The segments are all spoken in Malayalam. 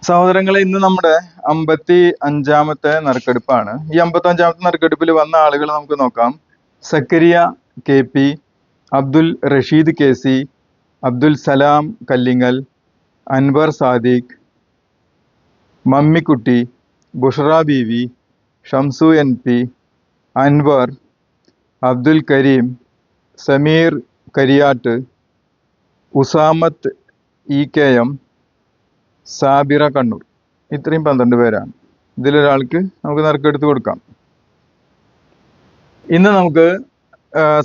സഹോദരങ്ങളെ, ഇന്ന് നമ്മുടെ 55-ാമത്തെ നറുക്കെടുപ്പാണ്. ഈ 55-ാമത്തെ നറുക്കെടുപ്പിൽ വന്ന ആളുകൾ നമുക്ക് നോക്കാം. സക്കരിയ KP, അബ്ദുൽ റഷീദ് KC, അബ്ദുൽ സലാം കല്ലിങ്ങൽ, അൻവർ സാദിഖ്, മമ്മിക്കുട്ടി, ബുഷറ ബീവി, ഷംസു NP, അൻവർ, അബ്ദുൽ കരീം, സമീർ കരിയാട്ട്, ഉസാമത്ത് EKM, സാബിറ കണ്ണൂർ. ഇത്രയും 12 പേരാണ്. ഇതിലൊരാൾക്ക് നമുക്ക് നറുക്കെടുത്ത് കൊടുക്കാം. ഇന്ന് നമുക്ക്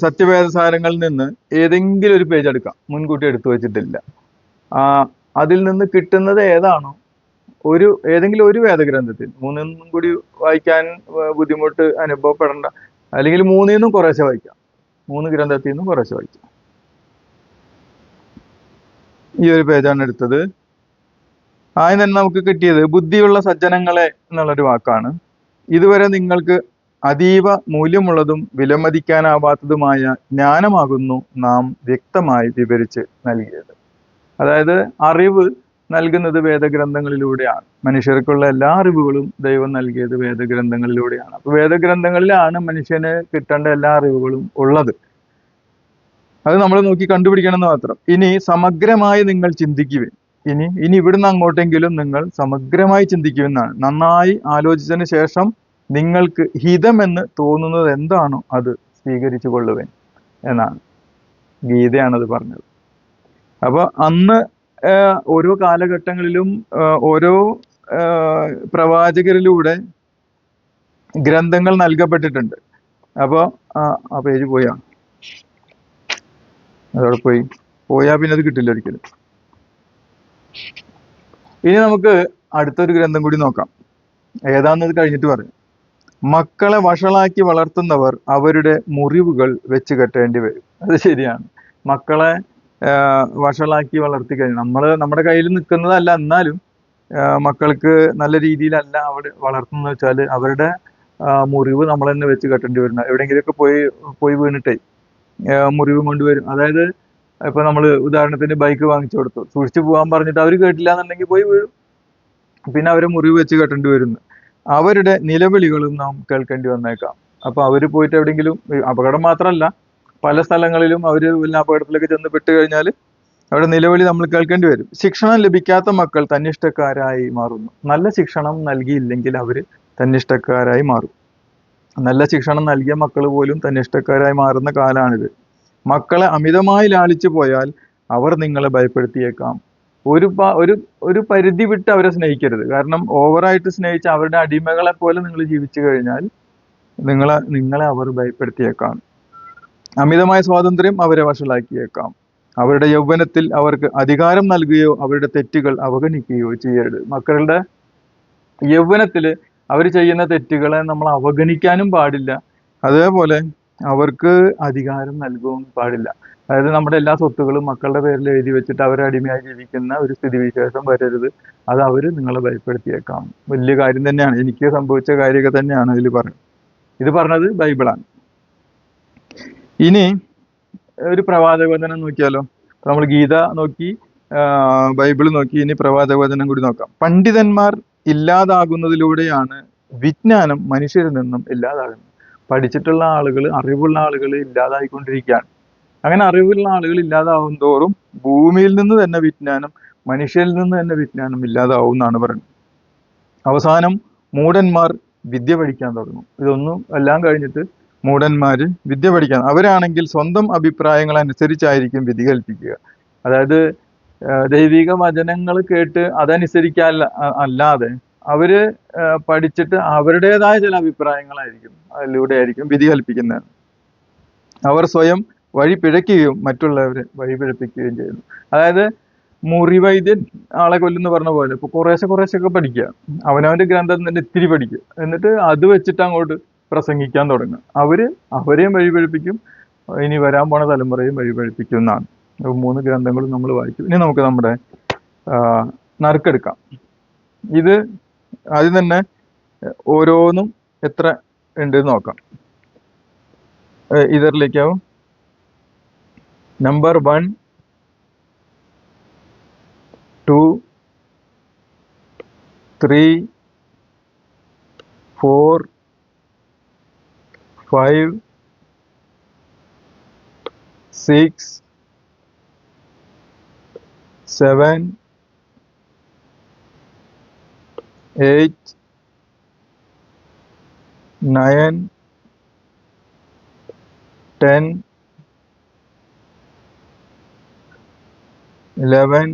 സത്യവേദസാരങ്ങളിൽ നിന്ന് ഏതെങ്കിലും ഒരു പേജ് എടുക്കാം. മുൻകൂട്ടി എടുത്തു വെച്ചിട്ടില്ല. അതിൽ നിന്ന് കിട്ടുന്നത് ഏതാണോ ഏതെങ്കിലും ഒരു വേദഗ്രന്ഥത്തിൽ, മൂന്നും കൂടി വായിക്കാൻ ബുദ്ധിമുട്ട് അനുഭവപ്പെടേണ്ട, അല്ലെങ്കിൽ 3-ൽ നിന്നും കുറേശ്ശെ വായിക്കാം. 3 ഗ്രന്ഥത്തിൽ നിന്നും കുറേശ്ശെ വായിക്കാം. ഈ ഒരു പേജാണ് എടുത്തത്. ആദ്യം തന്നെ നമുക്ക് കിട്ടിയത് ബുദ്ധിയുള്ള സജ്ജനങ്ങളെ എന്നുള്ളൊരു വാക്കാണ്. ഇതുവരെ നിങ്ങൾക്ക് അതീവ മൂല്യമുള്ളതും വിലമതിക്കാനാവാത്തതുമായ ജ്ഞാനമാകുന്നു നാം വ്യക്തമായി വിവരിച്ച് നൽകിയത്. അതായത് അറിവ് നൽകുന്നത് വേദഗ്രന്ഥങ്ങളിലൂടെയാണ്. മനുഷ്യർക്കുള്ള എല്ലാ അറിവുകളും ദൈവം നൽകിയത് വേദഗ്രന്ഥങ്ങളിലൂടെയാണ്. അപ്പൊ വേദഗ്രന്ഥങ്ങളിലാണ് മനുഷ്യന് കിട്ടേണ്ട എല്ലാ അറിവുകളും ഉള്ളത്. അത് നമ്മൾ നോക്കി കണ്ടുപിടിക്കണം എന്ന് മാത്രം. ഇനി സമഗ്രമായി നിങ്ങൾ ചിന്തിക്കുവിൻ. ഇനി ഇവിടുന്ന് അങ്ങോട്ടെങ്കിലും നിങ്ങൾ സമഗ്രമായി ചിന്തിക്കുമെന്നാണ്. നന്നായി ആലോചിച്ചതിന് ശേഷം നിങ്ങൾക്ക് ഹിതമെന്ന് തോന്നുന്നത് എന്താണോ അത് സ്വീകരിച്ചു കൊള്ളുവൻ എന്നാണ്. ഗീതയാണത് പറഞ്ഞത്. അപ്പൊ അന്ന് ഓരോ കാലഘട്ടങ്ങളിലും ഓരോ പ്രവാചകരിലൂടെ ഗ്രന്ഥങ്ങൾ നൽകപ്പെട്ടിട്ടുണ്ട്. അപ്പോൾ ആ പേജ് അതോടെ പോയാ പിന്നെ അത് കിട്ടില്ല ഒരിക്കലും. ഇനി നമുക്ക് അടുത്തൊരു ഗ്രന്ഥം കൂടി നോക്കാം. ഏതാണെന്നത് കഴിഞ്ഞിട്ട് പറയാം. മക്കളെ വഷളാക്കി വളർത്തുന്നവർ അവരുടെ മുറിവുകൾ വെച്ച് കെട്ടേണ്ടി വരും. അത് ശരിയാണ്. മക്കളെ വഷളാക്കി വളർത്തി കഴിഞ്ഞാൽ നമ്മുടെ കയ്യിൽ നിൽക്കുന്നതല്ല, എന്നാലും മക്കൾക്ക് നല്ല രീതിയിലല്ല അവിടെ വളർത്തുന്നത് വെച്ചാൽ അവരുടെ മുറിവ് നമ്മൾ തന്നെ വെച്ച് കെട്ടേണ്ടി വരുന്ന. എവിടെയെങ്കിലുമൊക്കെ പോയി വീണിട്ടേ മുറിവ് കൊണ്ടുവരും. അതായത് ഇപ്പൊ നമ്മൾ ഉദാഹരണത്തിന് ബൈക്ക് വാങ്ങിച്ചു കൊടുത്തു, സൂക്ഷിച്ചു പോകാൻ പറഞ്ഞിട്ട് അവർ കേട്ടില്ല എന്നുണ്ടെങ്കിൽ പോയി വീഴും. പിന്നെ അവരെ മുറിവ് വെച്ച് കെട്ടേണ്ടി വരുന്നു. അവരുടെ നിലവിളികളും നാം കേൾക്കേണ്ടി വന്നേക്കാം. അപ്പൊ അവര് പോയിട്ട് എവിടെയെങ്കിലും, അപകടം മാത്രമല്ല പല സ്ഥലങ്ങളിലും അവര് വല്ല അപകടത്തിലൊക്കെ ചെന്ന് പെട്ട് കഴിഞ്ഞാൽ അവിടെ നിലവിളി നമ്മൾ കേൾക്കേണ്ടി വരും. ശിക്ഷണം ലഭിക്കാത്ത മക്കൾ തന്നിഷ്ടക്കാരായി മാറുന്നു. നല്ല ശിക്ഷണം നൽകിയില്ലെങ്കിൽ അവര് തന്നിഷ്ടക്കാരായി മാറും. നല്ല ശിക്ഷണം നൽകിയ മക്കൾ പോലും തന്നിഷ്ടക്കാരായി മാറുന്ന കാലാണിത്. മക്കളെ അമിതമായി ലാളിച്ചു പോയാൽ അവർ നിങ്ങളെ ഭയപ്പെടുത്തിയേക്കാം. ഒരു പരിധി വിട്ട് അവരെ സ്നേഹിക്കരുത്. കാരണം ഓവറായിട്ട് സ്നേഹിച്ച് അവരുടെ അടിമകളെ പോലെ നിങ്ങൾ ജീവിച്ചു കഴിഞ്ഞാൽ നിങ്ങളെ അവർ ഭയപ്പെടുത്തിയേക്കാം. അമിതമായ സ്വാതന്ത്ര്യം അവരെ വഷളാക്കിയേക്കാം. അവരുടെ യൗവനത്തിൽ അവർക്ക് അധികാരം നൽകുകയോ അവരുടെ തെറ്റുകൾ അവഗണിക്കുകയോ ചെയ്യരുത്. മക്കളുടെ യൗവനത്തില് അവർ ചെയ്യുന്ന തെറ്റുകളെ നമ്മൾ അവഗണിക്കാനും പാടില്ല. അതേപോലെ അവർക്ക് അധികാരം നൽകുവാൻ പാടില്ല. അതായത് നമ്മുടെ എല്ലാ സ്വത്തുകളും മക്കളുടെ പേരിൽ എഴുതി വെച്ചിട്ട് അവരെ അടിമയായി ജീവിക്കുന്ന ഒരു സ്ഥിതിവിശേഷം വരരുത്. അത് അവര് നിങ്ങളെ ഭയപ്പെടുത്തിയേക്കാം. വലിയ കാര്യം തന്നെയാണ്. എനിക്ക് സംഭവിച്ച കാര്യമൊക്കെ തന്നെയാണ് ഇതിൽ പറഞ്ഞത്. ഇത് പറഞ്ഞത് ബൈബിളാണ്. ഇനി ഒരു പ്രവാചകവചനം നോക്കിയാലോ. നമ്മൾ ഗീത നോക്കി, ബൈബിൾ നോക്കി, ഇനി പ്രവാചകവചനം കൂടി നോക്കാം. പണ്ഡിതന്മാർ ഇല്ലാതാകുന്നതിലൂടെയാണ് വിജ്ഞാനം മനുഷ്യരിൽ നിന്നും ഇല്ലാതാകുന്നത്. പഠിച്ചിട്ടുള്ള ആളുകൾ, അറിവുള്ള ആളുകൾ ഇല്ലാതായിക്കൊണ്ടിരിക്കുകയാണ്. അങ്ങനെ അറിവുള്ള ആളുകൾ ഇല്ലാതാവും തോറും ഭൂമിയിൽ നിന്ന് തന്നെ വിജ്ഞാനം, മനുഷ്യരിൽ നിന്ന് തന്നെ വിജ്ഞാനം ഇല്ലാതാവും എന്നാണ് പറയുന്നത്. അവസാനം മൂഢന്മാർ വിദ്യ പഠിക്കാൻ തുടങ്ങും. ഇതൊന്നും എല്ലാം കഴിഞ്ഞിട്ട് മൂഢന്മാര് വിദ്യ പഠിക്കാൻ, അവരാണെങ്കിൽ സ്വന്തം അഭിപ്രായങ്ങൾ അനുസരിച്ചായിരിക്കും വിധി കൽപ്പിക്കുക. അതായത് ദൈവിക വചനങ്ങൾ കേട്ട് അതനുസരിക്കാൻ അല്ലാതെ അവര് പഠിച്ചിട്ട് അവരുടേതായ ചില അഭിപ്രായങ്ങളായിരിക്കും, അതിലൂടെ ആയിരിക്കും വിധി കൽപ്പിക്കുന്നത്. അവർ സ്വയം വഴി പിഴയ്ക്കുകയും മറ്റുള്ളവരെ വഴി പിഴപ്പിക്കുകയും ചെയ്യുന്നു. അതായത് മുറിവൈദ്യൻ ആളെ കൊല്ലുന്ന പറഞ്ഞ പോലെ ഇപ്പൊ കുറേശ്ശൊക്കെ പഠിക്കുക, അവനവന്റെ ഗ്രന്ഥം തന്നെ ഇത്തിരി പഠിക്കുക, എന്നിട്ട് അത് വെച്ചിട്ട് അങ്ങോട്ട് പ്രസംഗിക്കാൻ തുടങ്ങുക. അവരെയും വഴി പിഴപ്പിക്കും, ഇനി വരാൻ പോണ തലമുറയും വഴി പിഴപ്പിക്കും എന്നാണ്. 3 ഗ്രന്ഥങ്ങളും നമ്മൾ വായിച്ചു. ഇനി നമുക്ക് നമ്മുടെ നറുക്കെടുക്കാം. ഇത് ആദ്യം തന്നെ ഓരോന്നും എത്ര ഉണ്ട് നോക്കാം. ഇതിലേക്കാവും. നമ്പർ 1, 2, 3, 4, 5, 6, 7, 8, 9, 10, 11,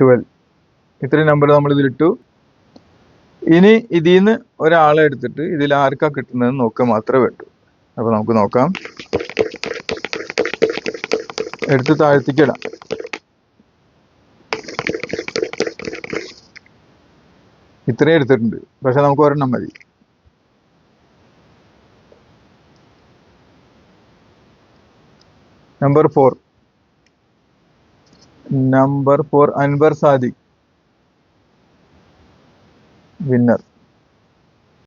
12. ഇത്രയും നമ്പർ നമ്മൾ ഇതിലിട്ടു. ഇനി ഇതിൽ നിന്ന് ഒരാളെ എടുത്തിട്ട് ഇതിൽ ആർക്കാ കിട്ടുന്നതെന്ന് നോക്കുക മാത്രമേ വേണ്ടൂ. അപ്പൊ നമുക്ക് നോക്കാം. എടുത്ത് താഴ്ത്തിക്കിടാം. ഇത്രയും എടുത്തിട്ടുണ്ട്, പക്ഷെ നമുക്ക് ഒരെണ്ണം മതി. Number 4 Anwar Sadiq winner.